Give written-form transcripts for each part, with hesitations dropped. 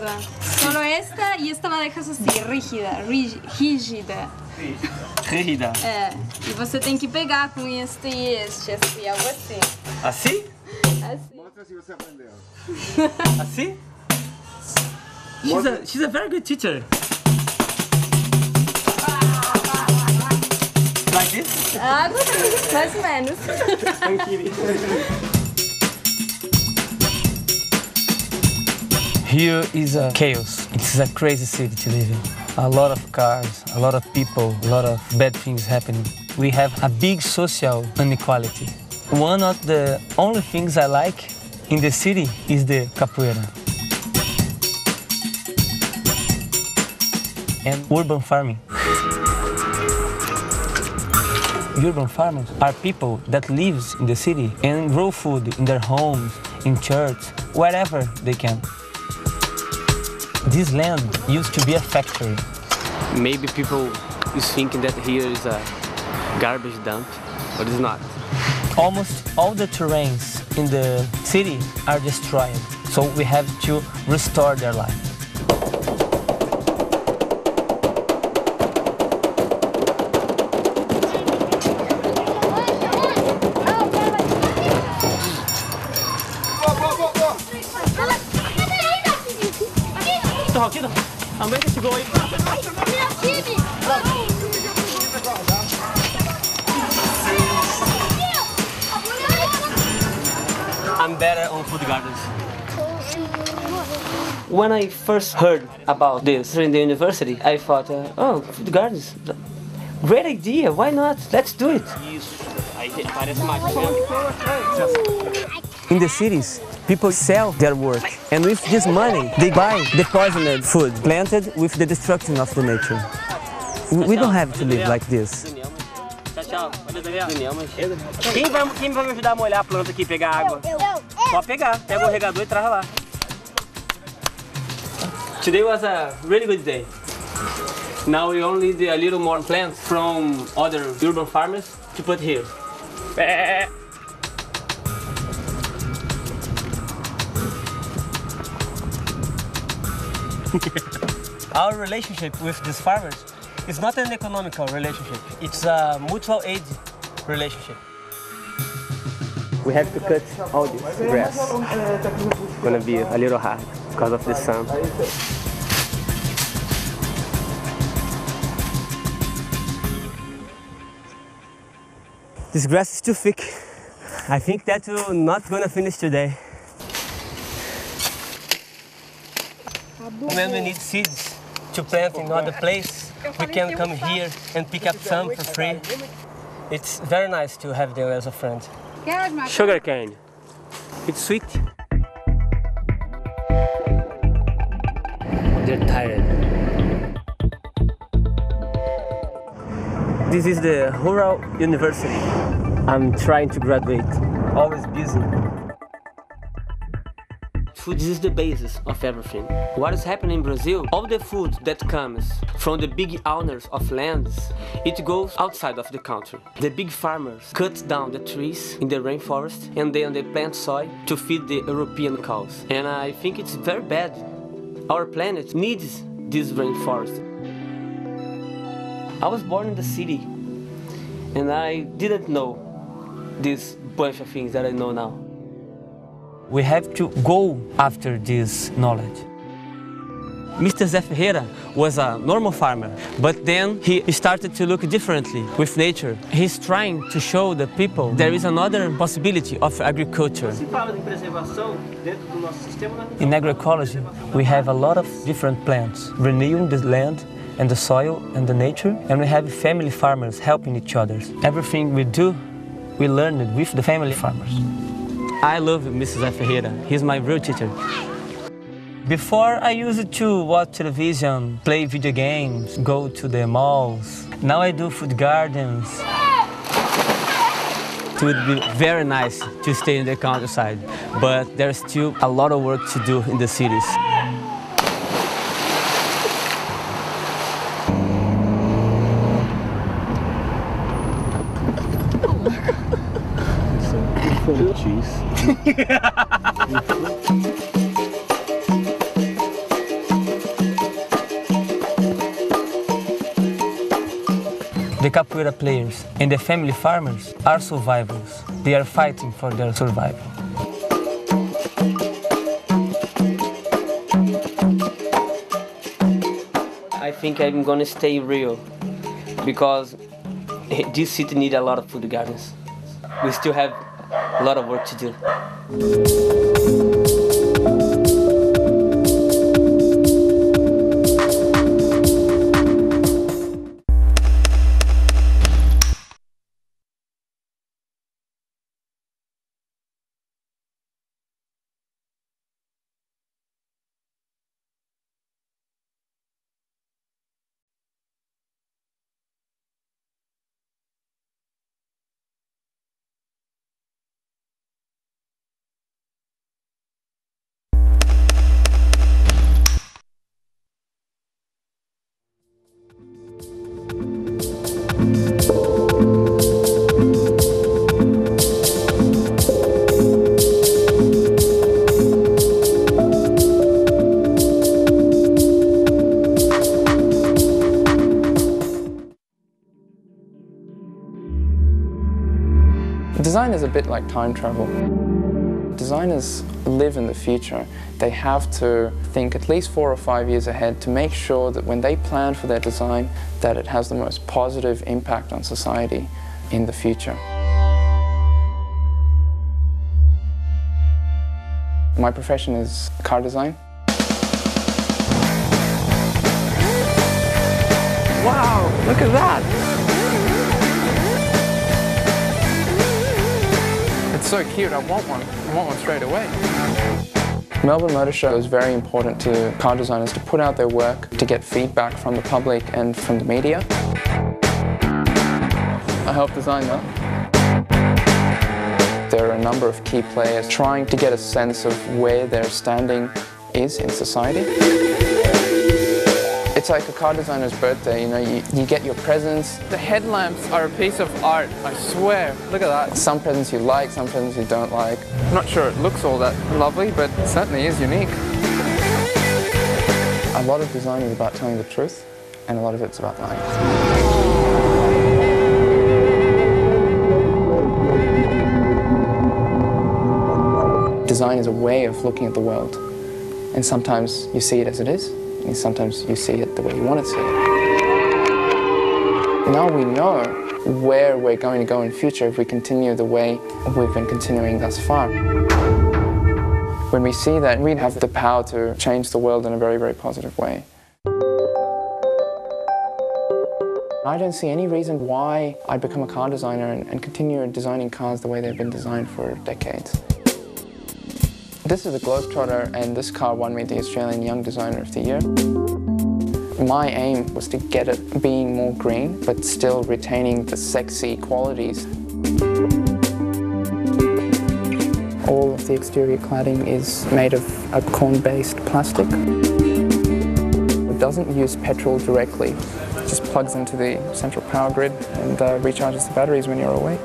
tierra. Solo esta y esta la dejas así, rígida. Rígida. É, e você tem que pegar com este e este, assim, algo assim. Assim? Assim. Mostra se você aprendeu. Assim? She's a very good teacher. Like this? Ah, mais ou menos. I'm kidding. Here is a chaos. It's a crazy city to live in. A lot of cars, a lot of people, a lot of bad things happening. We have a big social inequality. One of the only things I like in the city is the capoeira. And urban farming. Urban farmers are people that live in the city and grow food in their homes, in church, wherever they can. This land used to be a factory. Maybe people is thinking that here is a garbage dump, but it's not. Almost all the terrains in the city are destroyed, so we have to restore their life. I'm better on food gardens. When I first heard about this in the university, I thought, oh, food gardens, great idea, why not? Let's do it. In the cities, people sell their work, and with this money, they buy the poisoned food planted with the destruction of the nature. We don't have to live like this. Quem vai me ajudar a molhar a planta aqui e pegar água? Pode pegar, pega o regador e traz lá. Today was a really good day. Now we only need a little more plants from other urban farmers to put here. Our relationship with these farmers is not an economical relationship, it's a mutual aid relationship. We have to cut all this grass. It's gonna be a little hard because of the sun. This grass is too thick. I think that we're not gonna finish today. When we need seeds to plant in other place, we can come here and pick up some for free. It's very nice to have them as a friend. Sugar cane. It's sweet. They're tired. This is the Rural University. I'm trying to graduate. Always busy. Food is the basis of everything. What is happening in Brazil, all the food that comes from the big owners of lands, it goes outside of the country. The big farmers cut down the trees in the rainforest and then they plant soy to feed the European cows. And I think it's very bad. Our planet needs this rainforest. I was born in the city and I didn't know this bunch of things that I know now. We have to go after this knowledge. Mr. Zé Ferreira was a normal farmer, but then he started to look differently with nature. He's trying to show the people there is another possibility of agriculture. In agroecology, we have a lot of different plants, renewing the land and the soil and the nature, and we have family farmers helping each other. Everything we do, we learn it with the family farmers. I love Mr. Zé Ferreira. He's my real teacher. Before, I used to watch television, play video games, go to the malls. Now I do food gardens. It would be very nice to stay in the countryside, but there's still a lot of work to do in the cities. Cheese. The capoeira players and the family farmers are survivors. They are fighting for their survival. I think I'm gonna stay real because this city needs a lot of food gardens. We still have a lot of work to do. Design is a bit like time travel. Designers live in the future. They have to think at least 4 or 5 years ahead to make sure that when they plan for their design, that it has the most positive impact on society in the future. My profession is car design. Wow, look at that! It's so cute, I want one straight away. Melbourne Motor Show is very important to car designers to put out their work, to get feedback from the public and from the media. I help design that. There are a number of key players trying to get a sense of where their standing is in society. It's like a car designer's birthday, you know, you get your presents. The headlamps are a piece of art, I swear. Look at that. Some presents you like, some presents you don't like. I'm not sure it looks all that lovely, but it certainly is unique. A lot of design is about telling the truth, and a lot of it's about lying. Design is a way of looking at the world, and sometimes you see it as it is, and sometimes you see it the way you want to see it. Now we know where we're going to go in future if we continue the way we've been continuing thus far. When we see that, we have the power to change the world in a very, very positive way. I don't see any reason why I'd become a car designer and continue designing cars the way they've been designed for decades. This is a Globetrotter, and this car won me the Australian Young Designer of the Year. My aim was to get it being more green, but still retaining the sexy qualities. All of the exterior cladding is made of a corn-based plastic. It doesn't use petrol directly. It just plugs into the central power grid and recharges the batteries when you're away.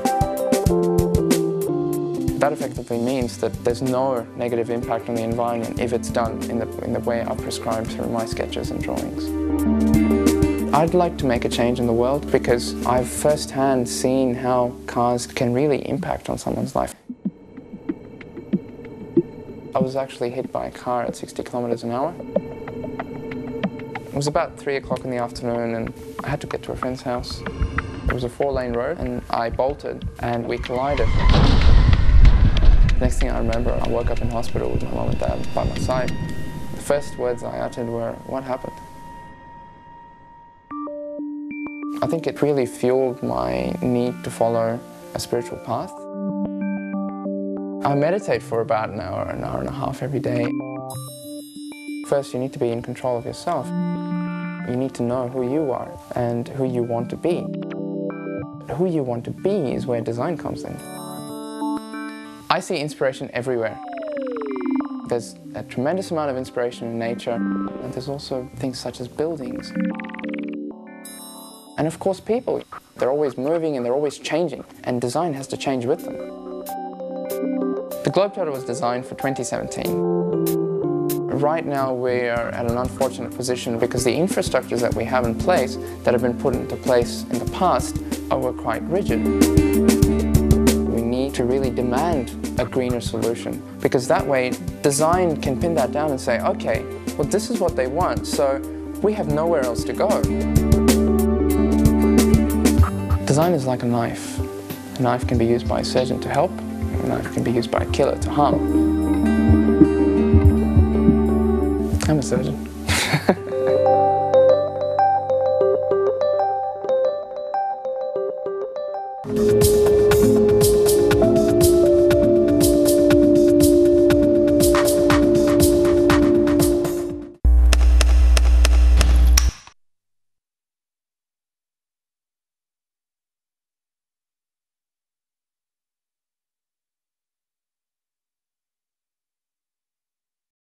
That effectively means that there's no negative impact on the environment if it's done in the way I've prescribed through my sketches and drawings. I'd like to make a change in the world because I've firsthand seen how cars can really impact on someone's life. I was actually hit by a car at 60 kilometers an hour. It was about 3 o'clock in the afternoon and I had to get to a friend's house. It was a 4-lane road and I bolted and we collided. Next thing I remember, I woke up in hospital with my mom and dad by my side. The first words I uttered were, "What happened?" I think it really fueled my need to follow a spiritual path. I meditate for about an hour and a half every day. First, you need to be in control of yourself. You need to know who you are and who you want to be. Who you want to be is where design comes in. I see inspiration everywhere. There's a tremendous amount of inspiration in nature, and there's also things such as buildings. And of course people. They're always moving and they're always changing, and design has to change with them. The Globetrotter was designed for 2017. Right now we are at an unfortunate position because the infrastructures that we have in place, that have been put into place in the past, were quite rigid. We need to really demand a greener solution, because that way design can pin that down and say, okay, well this is what they want, so we have nowhere else to go. Design is like a knife. A knife can be used by a surgeon to help, a knife can be used by a killer to harm. I'm a surgeon.